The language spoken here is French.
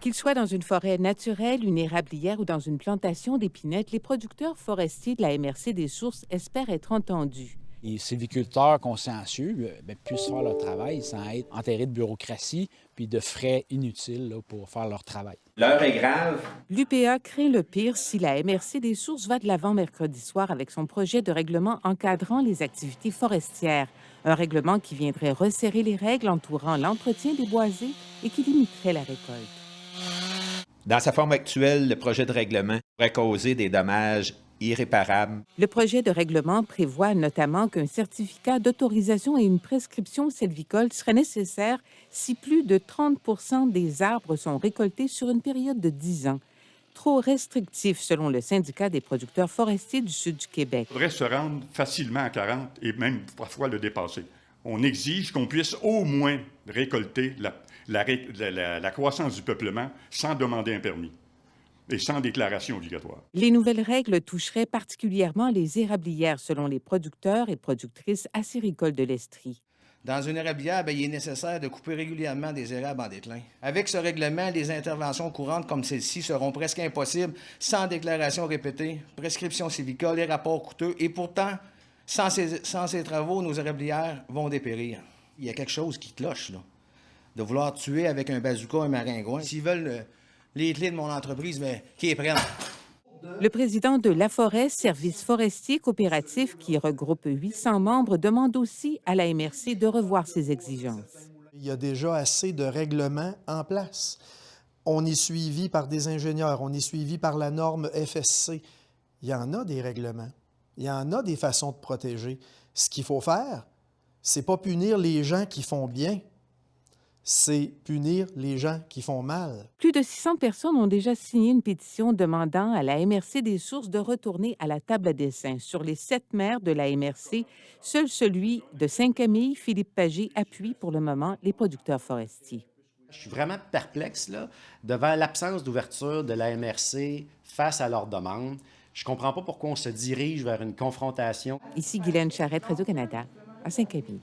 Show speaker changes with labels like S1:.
S1: Qu'ils soient dans une forêt naturelle, une érablière ou dans une plantation d'épinettes, les producteurs forestiers de la MRC des Sources espèrent être entendus.
S2: Les sylviculteurs consciencieux puissent faire leur travail sans être enterrés de bureaucratie puis de frais inutiles là, pour faire leur travail.
S3: L'heure est grave.
S1: L'UPA craint le pire si la MRC des Sources va de l'avant mercredi soir avec son projet de règlement encadrant les activités forestières. Un règlement qui viendrait resserrer les règles entourant l'entretien des boisés et qui limiterait la récolte.
S3: Dans sa forme actuelle, le projet de règlement pourrait causer des dommages irréparables.
S1: Le projet de règlement prévoit notamment qu'un certificat d'autorisation et une prescription sylvicole seraient nécessaires si plus de 30 des arbres sont récoltés sur une période de 10 ans. Trop restrictif, selon le syndicat des producteurs forestiers du sud du Québec.
S4: Il faudrait se rendre facilement à 40 et même parfois le dépasser. On exige qu'on puisse au moins récolter la croissance du peuplement sans demander un permis et sans déclaration obligatoire.
S1: Les nouvelles règles toucheraient particulièrement les érablières, selon les producteurs et productrices acéricoles de l'Estrie.
S5: Dans une érablière, il est nécessaire de couper régulièrement des érables en déclin. Avec ce règlement, les interventions courantes comme celle-ci seront presque impossibles sans déclaration répétée, prescription sylvicole et rapports coûteux. Et pourtant, sans ces travaux, nos érablières vont dépérir. Il y a quelque chose qui cloche, là. De vouloir tuer avec un bazooka un maringouin. S'ils veulent les clés de mon entreprise, mais qui les prennent?
S1: Le président de La Forêt, service forestier coopératif qui regroupe 800 membres, demande aussi à la MRC de revoir ses exigences.
S6: Il y a déjà assez de règlements en place. On est suivi par des ingénieurs, on est suivi par la norme FSC. Il y en a des règlements, il y en a des façons de protéger. Ce qu'il faut faire, c'est pas punir les gens qui font bien, c'est punir les gens qui font mal.
S1: Plus de 600 personnes ont déjà signé une pétition demandant à la MRC des Sources de retourner à la table à dessin. Sur les 7 maires de la MRC, seul celui de Saint-Camille, Philippe Pagé, appuie pour le moment les producteurs forestiers.
S7: Je suis vraiment perplexe là, devant l'absence d'ouverture de la MRC face à leurs demandes. Je ne comprends pas pourquoi on se dirige vers une confrontation.
S1: Ici Guylaine Charette, Radio-Canada, à Saint-Camille.